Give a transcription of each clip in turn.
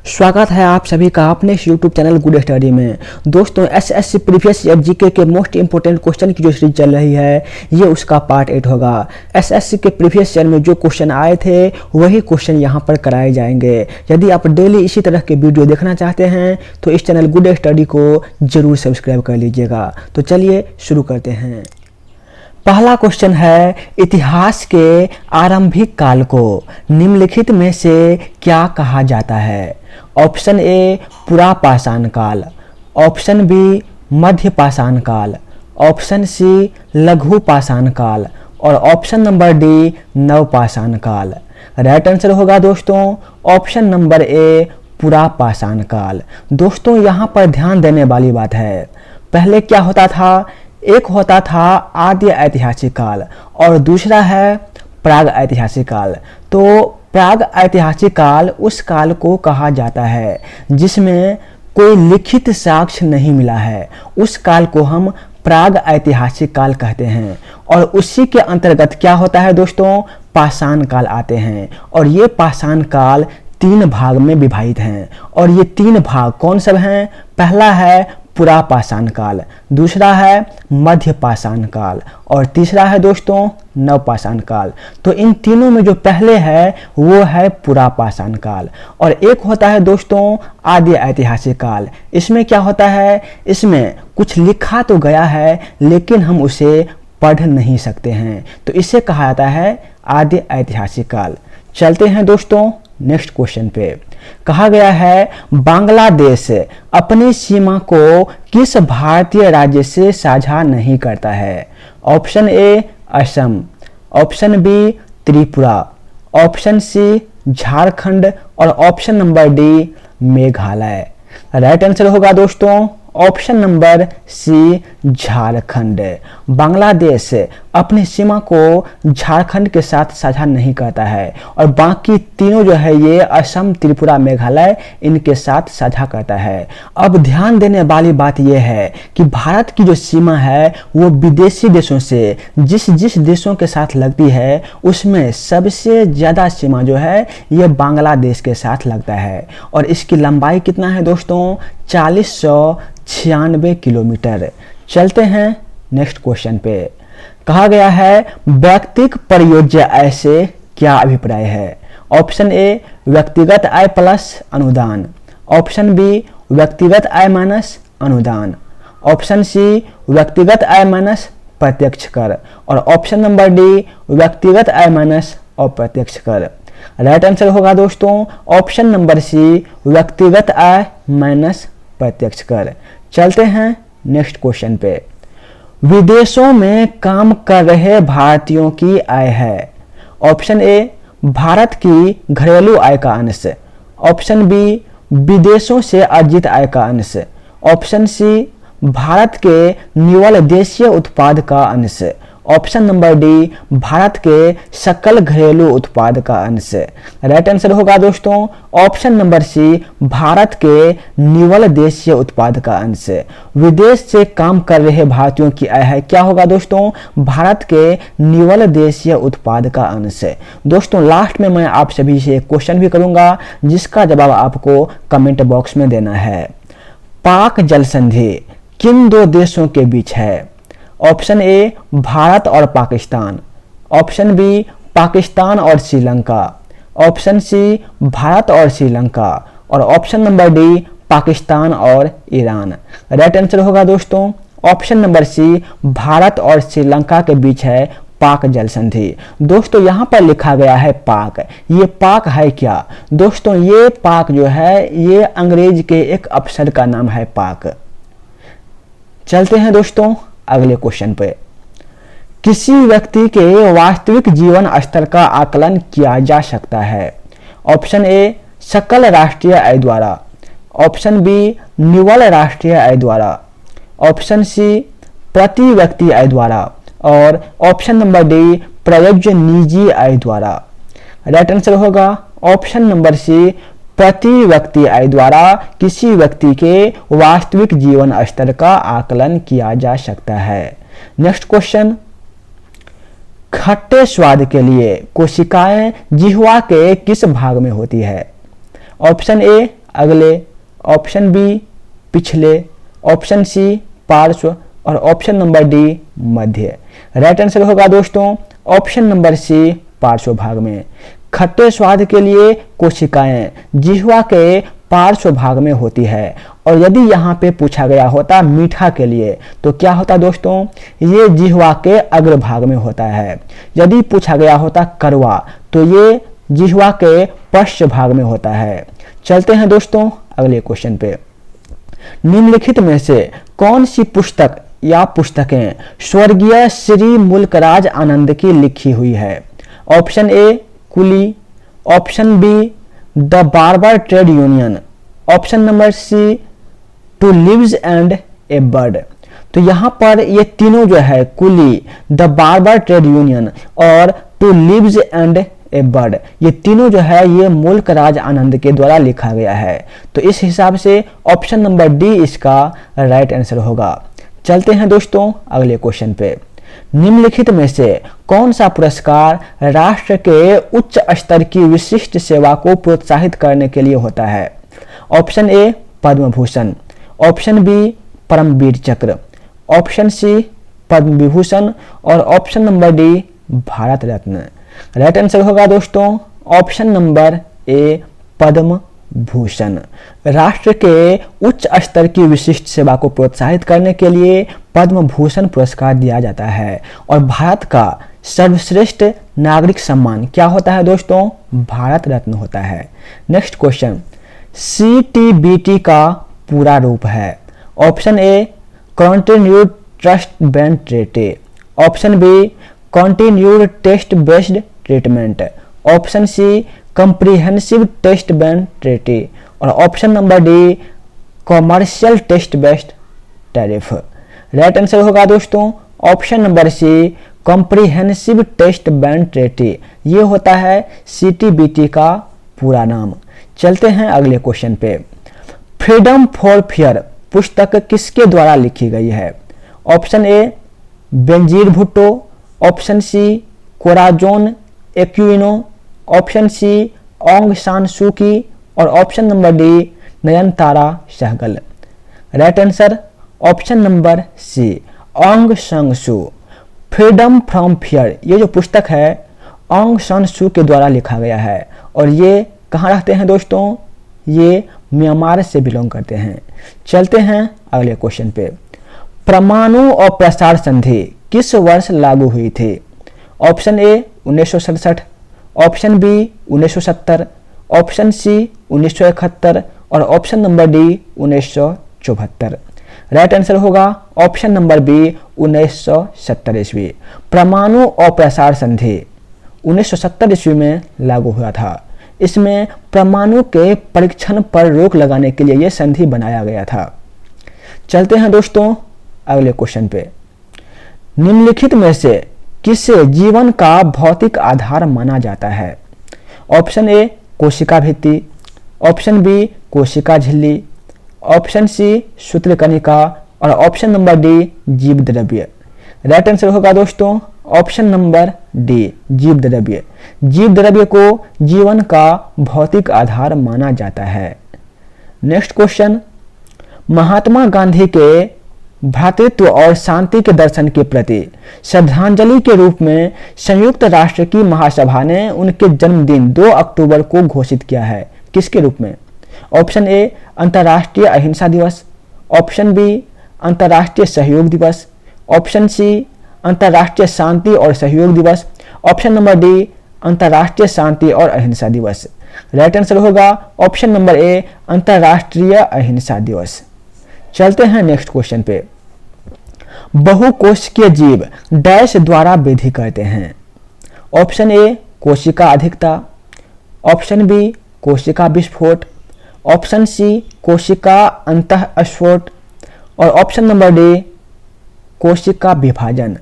स्वागत है आप सभी का अपने इस YouTube चैनल गुड स्टडी में। दोस्तों एसएससी प्रीवियस ईयर जीके के मोस्ट इंपोर्टेंट क्वेश्चन की जो सीरीज चल रही है ये उसका पार्ट 8 होगा। एसएससी के प्रीवियस ईयर में जो क्वेश्चन आए थे वही क्वेश्चन यहाँ पर कराए जाएंगे। यदि आप डेली इसी तरह के वीडियो देखना चाहते हैं तो इस चैनल गुड स्टडी को जरूर सब्सक्राइब कर लीजिएगा। तो चलिए शुरू करते हैं। पहला क्वेश्चन है, इतिहास के आरंभिक काल को निम्नलिखित में से क्या कहा जाता है? ऑप्शन ए पुरापाषाण काल, ऑप्शन बी मध्य पाषाण काल, ऑप्शन सी लघु पाषाण काल और ऑप्शन नंबर डी नवपाषाण काल। राइट आंसर होगा दोस्तों ऑप्शन नंबर ए पुरापाषाण काल। दोस्तों यहाँ पर ध्यान देने वाली बात है, पहले क्या होता था, एक होता था आद्य ऐतिहासिक काल और दूसरा है प्राग ऐतिहासिक काल। तो प्राग ऐतिहासिक काल उस काल को कहा जाता है जिसमें कोई लिखित साक्ष्य नहीं मिला है, उस काल को हम प्राग ऐतिहासिक काल कहते हैं। और उसी के अंतर्गत क्या होता है दोस्तों, पाषाण काल आते हैं और ये पाषाण काल 3 भाग में विभाजित हैं। और ये 3 भाग कौन सब हैं? पहला है पुरापाषाण काल, दूसरा है मध्य पाषाण काल और तीसरा है दोस्तों नवपाषाण काल। तो इन तीनों में जो पहले है वो है पुरापाषाण काल और एक होता है दोस्तों आद्य ऐतिहासिक काल। इसमें क्या होता है, इसमें कुछ लिखा तो गया है लेकिन हम उसे पढ़ नहीं सकते हैं, तो इसे कहा जाता है आद्य ऐतिहासिक काल। चलते हैं दोस्तों नेक्स्ट क्वेश्चन पे। कहा गया है, बांग्लादेश अपनी सीमा को किस भारतीय राज्य से साझा नहीं करता है? Option A Assam, option B Tripura, option C Jharkhand और option number D Meghalaya. Right answer होगा दोस्तों option number C Jharkhand. Bangladesh अपनी सीमा को झारखंड के साथ साझा नहीं करता है और बाकी तीनों जो है ये असम त्रिपुरा मेघालय इनके साथ साझा करता है। अब ध्यान देने वाली बात यह है कि भारत की जो सीमा है वो विदेशी देशों से जिस देशों के साथ लगती है उसमें सबसे ज़्यादा सीमा जो है ये बांग्लादेश के साथ लगता है और इसकी लंबाई कितना है दोस्तों, 4096 किलोमीटर। चलते हैं नेक्स्ट क्वेश्चन पे। कहा गया है, व्यक्तिगत परियोज्य आय से क्या अभिप्राय है? ऑप्शन ए व्यक्तिगत आय प्लस अनुदान, ऑप्शन बी व्यक्तिगत आय माइनस अनुदान, ऑप्शन सी व्यक्तिगत आय माइनस प्रत्यक्ष कर और ऑप्शन नंबर डी व्यक्तिगत आय माइनस अप्रत्यक्ष कर। राइट आंसर होगा दोस्तों ऑप्शन नंबर सी व्यक्तिगत आय माइनस प्रत्यक्ष कर। चलते हैं नेक्स्ट क्वेश्चन पे। विदेशों में काम कर रहे भारतीयों की आय है? ऑप्शन ए भारत की घरेलू आय का अंश, ऑप्शन बी विदेशों से अर्जित आय का अंश, ऑप्शन सी भारत के निवल देशीय उत्पाद का अंश, ऑप्शन नंबर डी भारत के सकल घरेलू उत्पाद का अंश। राइट आंसर होगा दोस्तों ऑप्शन नंबर सी भारत के निवल देशीय उत्पाद का अंश। विदेश से काम कर रहे भारतीयों की आय है, क्या होगा दोस्तों, भारत के निवल देशीय उत्पाद का अंश। दोस्तों लास्ट में मैं आप सभी से एक क्वेश्चन भी करूंगा जिसका जवाब आपको कमेंट बॉक्स में देना है। पाक जल संधि किन 2 देशों के बीच है? ऑप्शन ए भारत और पाकिस्तान, ऑप्शन बी पाकिस्तान और श्रीलंका, ऑप्शन सी भारत और श्रीलंका और ऑप्शन नंबर डी पाकिस्तान और ईरान। राइट आंसर होगा दोस्तों ऑप्शन नंबर सी भारत और श्रीलंका के बीच है पाक जल संधि। दोस्तों यहाँ पर लिखा गया है पाक, ये पाक है क्या दोस्तों, ये पाक जो है ये अंग्रेज के एक अफसर का नाम है पाक। चलते हैं दोस्तों अगले क्वेश्चन पे। किसी व्यक्ति के वास्तविक जीवन स्तर का आकलन किया जा सकता है? ऑप्शन ए सकल राष्ट्रीय आय द्वारा, ऑप्शन बी निवल राष्ट्रीय आय द्वारा, ऑप्शन सी प्रति व्यक्ति आय द्वारा और ऑप्शन नंबर डी प्रयोज्य निजी आय द्वारा। राइट आंसर होगा ऑप्शन नंबर सी प्रति व्यक्ति आय द्वारा किसी व्यक्ति के वास्तविक जीवन स्तर का आकलन किया जा सकता है। नेक्स्ट क्वेश्चन, खट्टे स्वाद के लिए कोशिकाएं जिह्वा के किस भाग में होती है? ऑप्शन ए अगले, ऑप्शन बी पिछले, ऑप्शन सी पार्श्व और ऑप्शन नंबर डी मध्य। राइट आंसर होगा दोस्तों ऑप्शन नंबर सी पार्श्व भाग में। खट्टे स्वाद के लिए कोशिकाएं जिह्वा के पार्श्व भाग में होती है, और यदि यहाँ पे पूछा गया होता मीठा के लिए तो क्या होता दोस्तों, ये जिह्वा के अग्र भाग में होता है। यदि पूछा गया होता कड़वा तो ये जिह्वा के पश्च भाग में होता है। चलते हैं दोस्तों अगले क्वेश्चन पे। निम्नलिखित में से कौन सी पुस्तक या पुस्तकें स्वर्गीय श्री मुल्कराज आनंद की लिखी हुई है? Option A Coolie, option B the barber trade union, option number C two lives and a bird. तो यहाँ पर ये तीनों जो है Coolie, the barber trade union और two lives and a bird, ये तीनों जो है ये मुल्कराज आनंद के द्वारा लिखा गया है। तो इस हिसाब से ऑप्शन नंबर डी इसका राइट आंसर होगा। चलते हैं दोस्तों अगले क्वेश्चन पे। निम्नलिखित में से कौन सा पुरस्कार राष्ट्र के उच्च स्तर की विशिष्ट सेवा को प्रोत्साहित करने के लिए होता है? Option A Padma Bhushan, option B Paramvir Chakra, option C Padma Vibhushan और option number D Bharat Ratna. Right answer होगा दोस्तों option number A Padma Bhushan. राष्ट्र के उच्च स्तर की विशिष्ट सेवा को प्रोत्साहित करने के लिए पद्म भूषण पुरस्कार दिया जाता है, और भारत का सर्वश्रेष्ठ नागरिक सम्मान क्या होता है दोस्तों? भारत रत्न होता है। नेक्स्ट क्वेश्चन, CTBT का पूरा रूप है? Option A continued trust based treaty, option B continued test based treatment, option C comprehensive test based treaty और option number D commercial test based tariff. Right answer होगा दोस्तों option number C comprehensive test based treaty. ये होता है CTBT का पूरा नाम। चलते हैं अगले क्वेश्चन पे। फ्रीडम फॉर फेयर पुस्तक किसके द्वारा लिखी गई है? Option A Benazir Bhutto, option C Corazon Aquino, option C Aung San Suu Kyi और option number D Nayantara Sahgal. Right answer option number C Aung San Suu. Freedom from fear ये जो पुस्तक है ऑन्ग सान सू के द्वारा लिखा गया है, और ये कहाँ रहते हैं दोस्तों? ये म्यांमार से बिलोंग करते हैं। चलते हैं अगले क्वेश्चन पे। परमाणु और प्रसार संधि किस वर्ष लागू हुई थी? Option A 1967, option B 1970, option C 1971 और option number D 1974। Right answer होगा ऑप्शन नंबर बी 1970 ईस्वी। परमाणु और प्रसार संधि 1970 ईस्वी में लागू हुआ था। इसमें परमाणु के परीक्षण पर रोक लगाने के लिए यह संधि बनाया गया था। चलते हैं दोस्तों अगले क्वेश्चन पे। निम्नलिखित में से किसे जीवन का भौतिक आधार माना जाता है? ऑप्शन ए कोशिका भित्ति, ऑप्शन बी कोशिका झिल्ली, ऑप्शन सी सूत्रकणिका और ऑप्शन नंबर डी जीव द्रव्य। राइट आंसर होगा दोस्तों ऑप्शन नंबर डी जीव द्रव्य। जीव द्रव्य को जीवन का भौतिक आधार माना जाता है। नेक्स्ट क्वेश्चन, महात्मा गांधी के भ्रातृत्व और शांति के दर्शन के प्रति श्रद्धांजलि के रूप में संयुक्त राष्ट्र की महासभा ने उनके जन्मदिन 2 अक्टूबर को घोषित किया है। किसके रूप में? ऑप्शन ए अंतर्राष्ट्रीय अहिंसा दिवस, ऑप्शन बी अंतर्राष्ट्रीय सहयोग दिवस, ऑप्शन सी अंतर्राष्ट्रीय शांति और सहयोग दिवस, ऑप्शन नंबर डी अंतर्राष्ट्रीय शांति और अहिंसा दिवस। राइट आंसर होगा ऑप्शन नंबर ए अंतर्राष्ट्रीय अहिंसा दिवस। चलते हैं नेक्स्ट क्वेश्चन पे। बहुकोशिकीय जीव डैश द्वारा वृद्धि करते हैं? ऑप्शन ए कोशिका अधिकता, ऑप्शन बी कोशिका विस्फोट, ऑप्शन सी कोशिका अंतःस्फोट और ऑप्शन नंबर डी कोशिका विभाजन।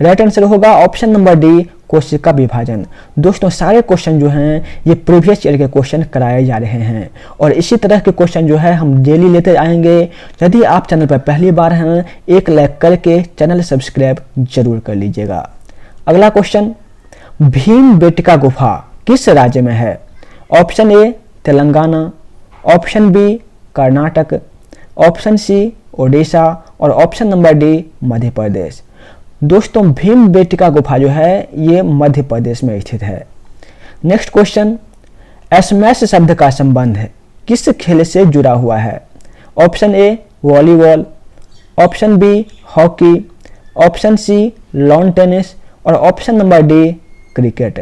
राइट आंसर होगा ऑप्शन नंबर डी कोशिका विभाजन। दोस्तों सारे क्वेश्चन जो हैं ये प्रीवियस ईयर के क्वेश्चन कराए जा रहे हैं और इसी तरह के क्वेश्चन जो है हम डेली लेते आएंगे। यदि आप चैनल पर पहली बार हैं एक लाइक करके चैनल सब्सक्राइब जरूर कर लीजिएगा। अगला क्वेश्चन, भीमबेटका गुफा किस राज्य में है? Option A Telangana, option B Karnataka, option C Odisha और option number D Madhya Pradesh. दोस्तों भीमबेटका गुफा जो है ये मध्य प्रदेश में स्थित है। नेक्स्ट क्वेश्चन, स्मैश शब्द का संबंध किस खेल से जुड़ा हुआ है? Option A volleyball, option B hockey, option C lawn tennis और option number D cricket.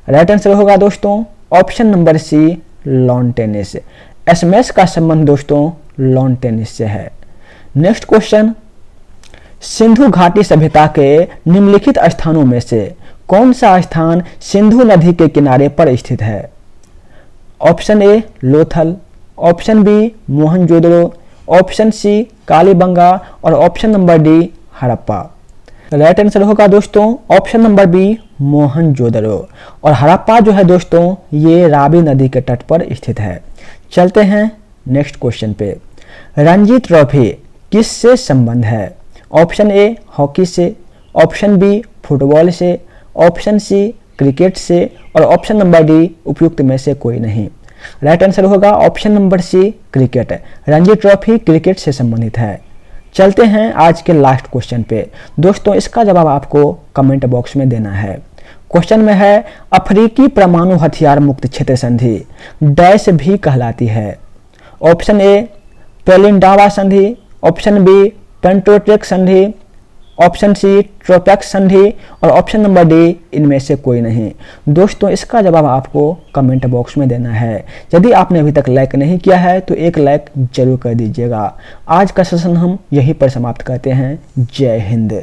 Right answer होगा दोस्तों option number C lawn tennis. Smash का संबंध दोस्तों लॉन टेनिस से है। नेक्स्ट क्वेश्चन, सिंधु घाटी सभ्यता के निम्नलिखित स्थानों में से कौन सा स्थान सिंधु नदी के किनारे पर स्थित है? Option A Lothal, option B Mohenjodaro, option C Kalibanga और option number D Harappa. Right answer होगा दोस्तों ऑप्शन नंबर बी मोहनजोदड़ो। और हड़प्पा जो है दोस्तों ये रावी नदी के तट पर स्थित है। चलते हैं नेक्स्ट क्वेश्चन पे। रणजी ट्रॉफी किससे संबंध है? ऑप्शन ए हॉकी से, ऑप्शन बी फुटबॉल से, ऑप्शन सी क्रिकेट से और ऑप्शन नंबर डी उपयुक्त में से कोई नहीं। राइट आंसर होगा option number C cricket. Ranji trophy cricket से संबंधित है। चलते हैं आज के लास्ट क्वेश्चन पे। दोस्तों इसका जवाब आपको कमेंट बॉक्स में देना है। क्वेश्चन में है अफ्रीकी परमाणु हथियार मुक्त क्षेत्र संधि डैश भी कहलाती है? ऑप्शन ए पेलिंडावा संधि, ऑप्शन बी पेंटोटेक संधि, ऑप्शन सी ट्रोपैक्स संधि और ऑप्शन नंबर डी इनमें से कोई नहीं। दोस्तों इसका जवाब आपको कमेंट बॉक्स में देना है। यदि आपने अभी तक लाइक नहीं किया है तो एक लाइक जरूर कर दीजिएगा। आज का सेशन हम यहीं पर समाप्त करते हैं। जय हिंद।